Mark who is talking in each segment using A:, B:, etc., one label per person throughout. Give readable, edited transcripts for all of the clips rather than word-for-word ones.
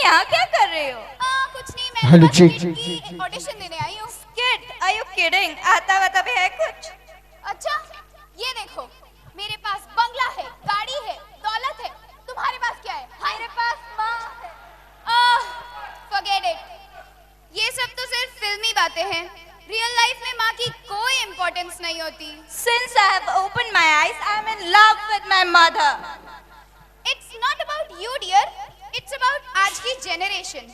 A: यहाँ क्या कर रहे हो?
B: कुछ नहीं, मैं
C: हेलो
B: बस
C: जी
B: skit की ऑडिशन देने आई हूँ।
A: Skit? Are you kidding? आता वाता भी है कुछ?
B: अच्छा, ये देखो, मेरे पास बंगला है, गाड़ी है, दौलत है। तुम्हारे पास क्या है?
A: मेरे पास माँ है।
B: Forget it. ये सब तो सिर्फ फिल्मी बातें हैं। रियल लाइफ में माँ की कोई इम्पोर्टेंस नहीं होती।
A: Since I have opened my eyes, I am in love with my mother.
B: It's not about you, dear. It's about आज की generation.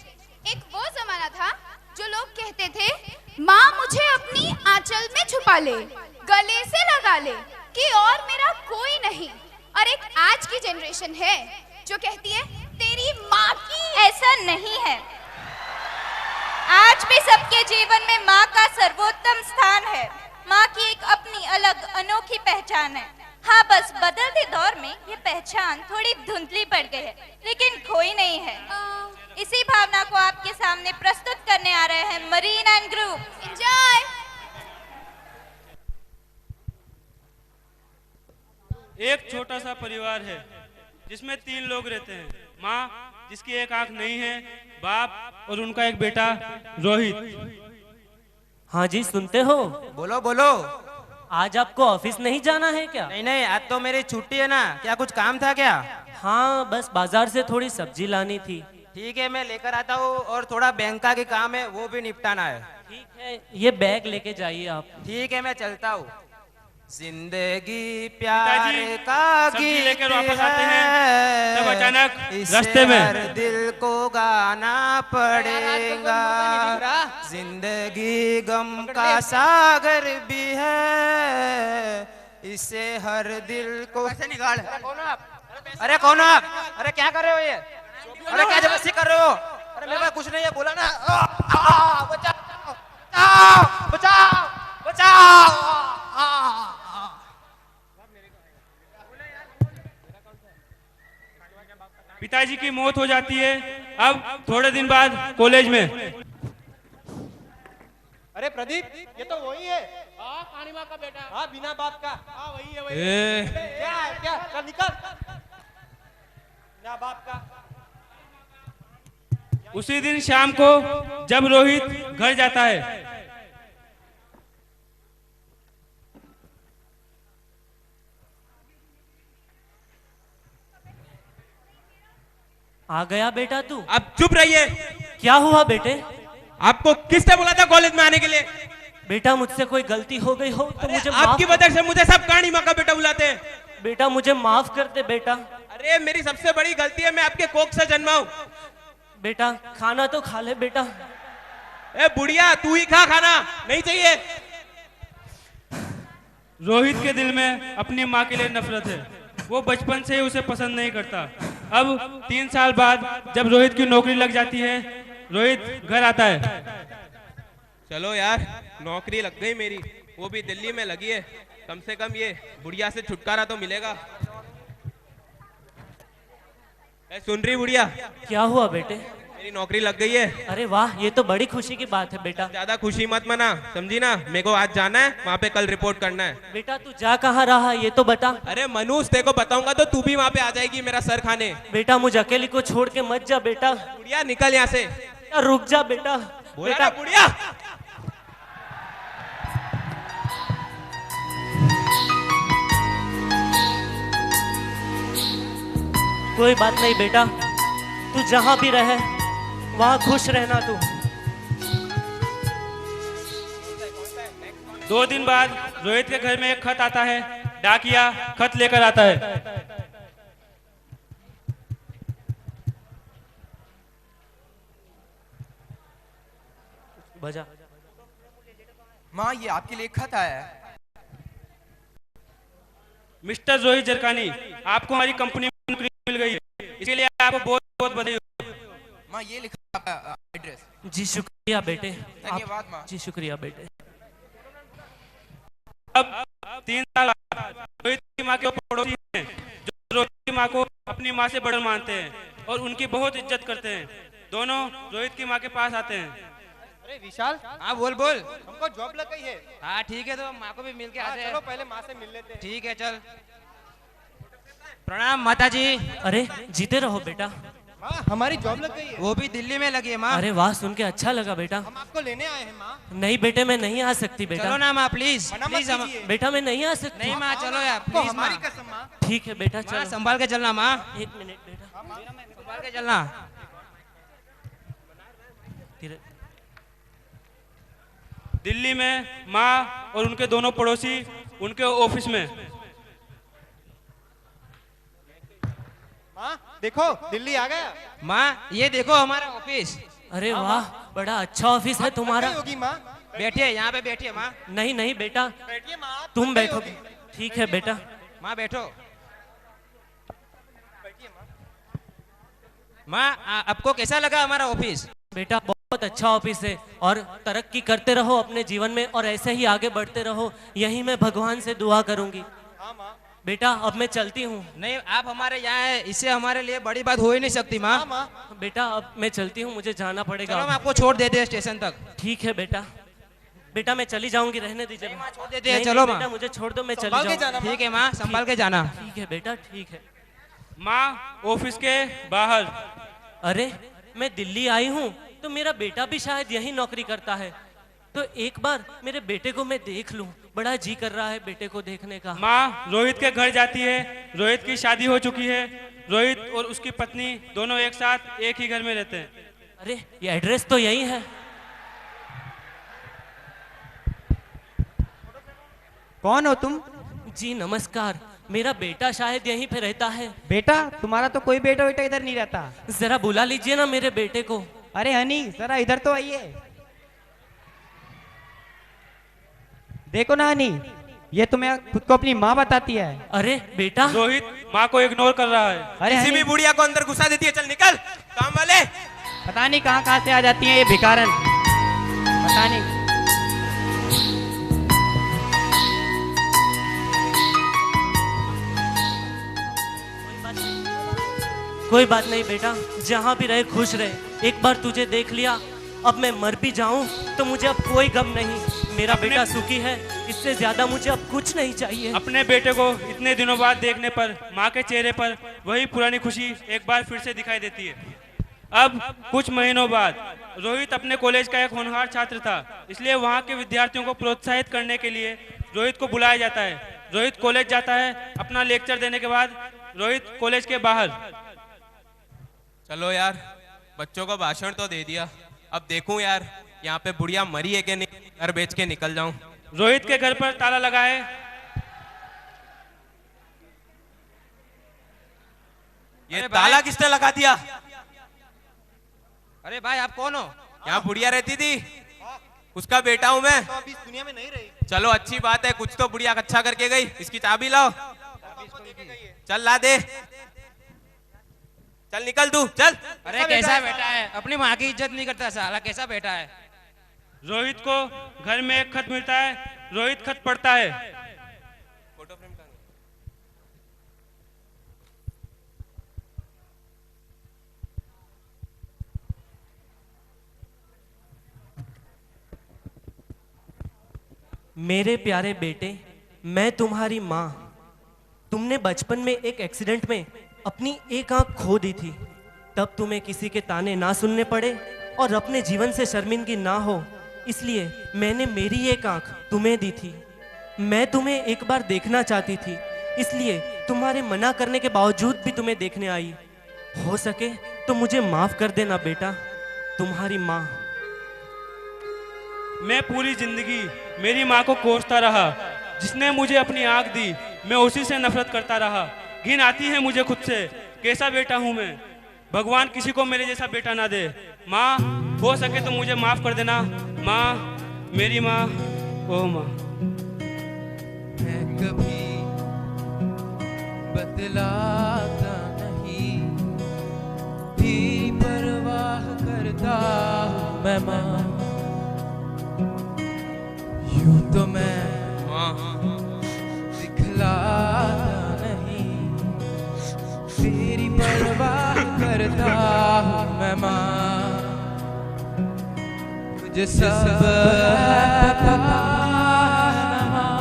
B: एक वो जमाना था जो लोग कहते थे, माँ मुझे अपनी आंचल में छुपा ले, गले से लगा ले, कि और मेरा कोई नहीं। और एक आज की जनरेशन है जो कहती है, तेरी माँ की।
A: ऐसा नहीं है। आज भी सबके जीवन में माँ का सर्वोत्तम स्थान है। माँ की एक अपनी अलग अनोखी पहचान है। हाँ, बस बदलते दौर में ये पहचान थोड़ी धुंधली पड़ गई है, लेकिन खोई नहीं है। इसी भावना को आपके सामने प्रस्तुत करने आ रहे हैं मरीन एंड ग्रुप।
B: एंजॉय।
D: एक छोटा सा परिवार है जिसमें 3 लोग रहते हैं। माँ जिसकी एक आंख नहीं है, बाप और उनका एक बेटा रोहित।
E: हाँ जी, सुनते हो?
F: बोलो बोलो।
E: आज आपको ऑफिस नहीं जाना है क्या?
F: नहीं नहीं, आज तो मेरी छुट्टी है ना। क्या कुछ काम था क्या?
E: हाँ, बस बाजार से थोड़ी सब्जी लानी थी।
F: ठीक है, मैं लेकर आता हूँ। और थोड़ा बैंक का के काम है, वो भी निपटाना है।
E: ठीक है, ये बैग लेके जाइए आप।
F: ठीक है, मैं चलता हूँ। जिंदगी प्यार
D: पिताजी,
F: का
D: सब्जी
F: गीत
D: लेकर वापस आते हैं,
F: है,
D: तब अचानक
F: इसे
D: रास्ते में
F: हर दिल को गाना पड़ेगा। जिंदगी गम का सागर भी है, इसे हर दिल को। कैसे निकाल? अरे कौन आप? अरे क्या कर रहे हो ये? अरे क्या जबरदस्ती कर रहे हो? अरे मेरे पास कुछ नहीं है, बोला ना। बचाओ बचाओ बचाओ बचाओ।
D: पिताजी की मौत हो जाती है। अब थोड़े दिन बाद कॉलेज में।
G: अरे प्रदीप, ये तो वही है। हाँ, कानी माँ का बेटा। हाँ, बिना बाप का। हाँ, वही है, वही है। क्या है क्या? चल निकल। बिना बाप का।
D: उसी दिन शाम को जब रोहित घर जाता है,
E: आ गया बेटा तू?
G: अब चुप रहिए।
E: क्या हुआ बेटे?
G: आपको किसने बोला था कॉलेज में आने के लिए?
E: बेटा, मुझसे कोई गलती हो गई हो तो मुझे
G: आपकी
E: माफ।
G: वजह से मुझे सब कहानी माँ का बेटा बुलाते हैं।
E: बेटा, मुझे माफ कर दे बेटा।
G: अरे मेरी सबसे बड़ी गलती है, मैं आपके कोख से जन्मा हूँ।
E: बेटा, खाना तो खा ले बेटा।
G: ए बुढ़िया, तू ही खा खाना, नहीं चाहिए।
D: रोहित के दिल में अपनी माँ के लिए नफरत है। वो बचपन से ही उसे पसंद नहीं करता। अब 3 साल बाद जब रोहित की नौकरी लग जाती है, रोहित घर आता है।
G: चलो यार, नौकरी लग गई मेरी, वो भी दिल्ली में लगी है। कम से कम ये बुढ़िया से छुटकारा तो मिलेगा। सुन रही बुढ़िया?
E: क्या हुआ बेटे?
G: मेरी नौकरी लग गई है।
E: अरे वाह, ये तो बड़ी खुशी की बात है बेटा।
G: ज्यादा खुशी मत मना, समझी ना? मेरे को आज जाना है, वहाँ पे कल रिपोर्ट करना है।
E: बेटा, तू जा कहाँ रहा ये तो बता।
G: अरे मनुष, तेरे को बताऊंगा तो तू भी वहाँ पे आ जाएगी मेरा सर खाने।
E: बेटा, मुझे अकेले को छोड़ के मत जा बेटा।
G: बुढ़िया निकल यहाँ से।
E: रुक जा बेटा।
G: बोला ना बुढ़िया।
E: कोई बात नहीं बेटा, तू जहां भी रहे वहां खुश रहना तू।
D: 2 दिन बाद रोहित के घर में एक खत आता है। डाकिया खत लेकर आता है।
E: बजा।
F: माँ, ये आपके लिए खत आया है।
D: मिस्टर रोहित जरकानी, आपको हमारी कंपनी में नौकरी मिल गई है, इसके लिए आपको बहुत बहुत बधाई हो।
F: माँ, ये लिखा आपका एड्रेस।
E: जी शुक्रिया बेटे।
F: धन्यवाद माँ।
E: जी शुक्रिया बेटे।
D: अब 3 साल बाद रोहित की माँ के पड़ोसी हैं जो रोहित की माँ को अपनी माँ से बड़ा मानते हैं और उनकी बहुत इज्जत करते हैं। दोनों रोहित की माँ के पास आते हैं।
G: अरे विशाल।
F: हाँ बोल बोल।
G: हमको जॉब लग गई है।
F: हाँ ठीक है, तो माँ को भी मिल के आते हैं।
G: चलो पहले माँ से मिल लेते हैं।
F: ठीक है, चल। प्रणाम माता जी।
E: अरे जीते रहो बेटा।
G: माँ हमारी जॉब लग गई है।
F: वो भी दिल्ली में लगी है माँ।
E: अरे वाह, सुन के अच्छा लगा बेटा।
G: हम आपको लेने आए हैं माँ।
E: नहीं बेटे, मैं नहीं आ सकती
F: चलो
E: बेटा।
F: ना माँ प्लीज
G: मना मत
F: प्लीज।
G: कीजिए।
E: बेटा मैं नहीं आ सकती।
F: नहीं माँ चलो यार
G: आपको
F: प्लीज
G: हमारी
F: माँ।
G: कसम माँ।
E: ठीक है बेटा,
F: माँ
E: चलो।
F: संभाल के चलना माँ,
E: 1 मिनट बेटा।
F: संभाल के चलना।
E: धीरे-
D: दिल्ली में माँ और उनके दोनों पड़ोसी उनके ऑफिस में।
G: माँ देखो दिल्ली आ गया।
F: माँ ये देखो हमारा ऑफिस।
E: अरे वाह, बड़ा अच्छा ऑफिस है तुम्हारा।
G: नहीं होगी माँ।
F: बैठिए यहाँ पे बैठिए माँ।
E: नहीं नहीं बेटा,
G: बैठिए माँ आप।
E: तुम
G: नहीं
E: बैठो।
G: होगी।
E: ठीक है बेटा।
F: माँ बैठो।
G: बैठिए माँ।
F: माँ आपको कैसा लगा हमारा ऑफिस?
E: बेटा बहुत अच्छा ऑफिस है और तरक्की करते रहो अपने जीवन में और ऐसे ही आगे बढ़ते रहो, यही मैं भगवान से दुआ करूंगी।
G: हाँ माँ।
E: बेटा अब मैं चलती हूँ।
F: नहीं आप हमारे यहाँ है, इससे हमारे लिए बड़ी बात हो ही नहीं सकती
G: हाँ
F: माँ।
G: माँ।
E: बेटा अब मैं चलती हूँ, मुझे जाना
F: चलो
E: पड़ेगा।
F: हम आपको छोड़ देते हैं स्टेशन तक।
E: ठीक है बेटा। बेटा मैं चली जाऊंगी, रहने दीजिए।
F: नहीं, माँ, छोड़ देते हैं,
E: नहीं,
F: चलो
E: नहीं,
F: माँ।
E: बेटा मुझे छोड़ दो, मैं चली
G: संभाल के
E: जाऊंगी।
G: जाना।
F: ठीक है माँ संभाल के जाना।
E: ठीक है बेटा, ठीक है।
D: माँ ऑफिस के बाहर।
E: अरे मैं दिल्ली आई हूँ तो मेरा बेटा भी शायद यही नौकरी करता है, तो एक बार मेरे बेटे को मैं देख लूं। बड़ा जी कर रहा है बेटे को देखने का।
D: माँ रोहित के घर जाती है। रोहित की शादी हो चुकी है। रोहित और उसकी पत्नी दोनों एक साथ एक ही घर में रहते हैं।
E: अरे ये एड्रेस तो यही है।
C: कौन हो तुम?
E: जी नमस्कार, मेरा बेटा शायद यहीं पे रहता है।
C: बेटा तुम्हारा तो कोई बेटा बेटा इधर नहीं रहता।
E: जरा बुला लीजिए ना मेरे बेटे को।
C: अरे हनी जरा इधर तो आइए। देखो ना हनी, ये तुम्हें खुद को अपनी माँ बताती है।
E: अरे बेटा,
D: रोहित माँ को इग्नोर कर रहा है।
C: अरे
F: किसी
C: हनी,
F: भी बुढ़िया को अंदर घुसा देती है। चल निकल काम वाले।
C: पता नहीं कहाँ कहाँ से आ जाती है ये भिखारन, पता नहीं।
E: कोई बात नहीं बेटा, जहाँ भी रहे खुश रहे। एक बार तुझे देख लिया, अब मैं मर भी जाऊं तो मुझे अब कोई गम नहीं। मेरा बेटा सुखी है, इससे ज्यादा मुझे अब कुछ नहीं चाहिए।
D: अपने बेटे को इतने दिनों बाद देखने पर माँ के चेहरे पर वही पुरानी खुशी एक बार फिर से दिखाई देती है। अब कुछ महीनों बाद रोहित अपने कॉलेज का एक होनहार छात्र था, इसलिए वहाँ के विद्यार्थियों को प्रोत्साहित करने के लिए रोहित को बुलाया जाता है। रोहित कॉलेज जाता है। अपना लेक्चर देने के बाद रोहित कॉलेज के बाहर।
H: चलो यार, बच्चों को भाषण तो दे दिया, अब देखूं यार यहाँ पे बुढ़िया मरी है कि नहीं, घर बेच के निकल जाऊं।
D: रोहित के घर पर ताला लगा है।
H: ये
F: अरे
H: ताला
F: भाई।
H: किसने लगा दिया?
F: अरे भाई आप कौन हो?
H: यहाँ बुढ़िया रहती थी, उसका बेटा हूं मैं।
G: तो अभी इस दुनिया में नहीं रही।
H: चलो अच्छी बात है, कुछ तो बुढ़िया अच्छा करके गई। इसकी चाबी लाओ, चल ला दे। चल निकल तू, चल।
F: अरे कैसा बेटा है, अपनी माँ की इज्जत नहीं करता साला, कैसा बेटा है?
D: रोहित को घर में एक खत मिलता है। रोहित खत पढ़ता है।
H: फोटो फ्रेम कहाँ है?
E: मेरे प्यारे बेटे, मैं तुम्हारी माँ। तुमने बचपन में एक एक्सीडेंट में अपनी एक आंख खो दी थी। तब तुम्हें किसी के ताने ना सुनने पड़े और अपने जीवन से शर्मिंदगी ना हो, इसलिए मैंने मेरी एक आंख तुम्हें दी थी। मैं तुम्हें एक बार देखना चाहती थी, इसलिए तुम्हारे मना करने के बावजूद भी तुम्हें देखने आई। हो सके तो मुझे माफ कर देना बेटा, तुम्हारी माँ।
D: मैं पूरी जिंदगी मेरी माँ को कोसता रहा, जिसने मुझे अपनी आंख दी। मैं उसी से नफरत करता रहा। घिन आती है मुझे खुद से। कैसा बेटा हूँ मैं। भगवान किसी को मेरे जैसा बेटा ना दे। माँ हो सके तो मुझे माफ कर देना। माँ, मेरी माँ, ओ माँ।
I: मैं कभी बदलाता नहीं, तेरी परवाह करता हूँ मैं माँ। यूं तो मैं दिखलाता नहीं, तेरी परवाह करता हूँ मैं माँ। मुझे सब पता है माँ,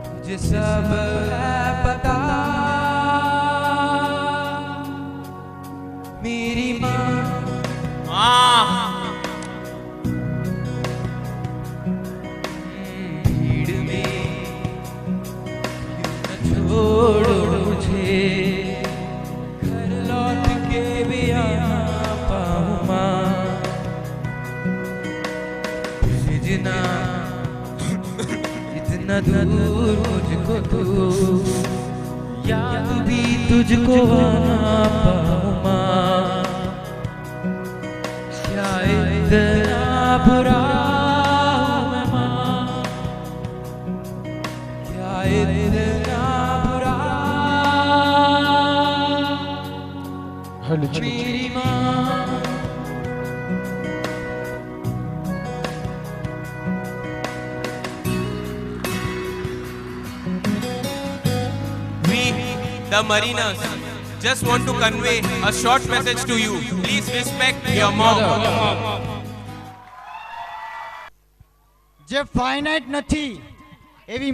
I: मुझे सब है पता। मेरी माँ भीड़ में क्यों न छोड़ो मुझे, घर लौट के भी आना पाऊँ माँ। सजना इतना दूर मुझको तू, याद भी तुझको आना पाऊँ माँ। क्या इतना बुरा हूँ मैं माँ, क्या इतना बुरा मेरी माँ।
H: The Mariners just want to convey a short message to you. Please respect your mom.
J: જે ફાઇનાઇટ નથી એવી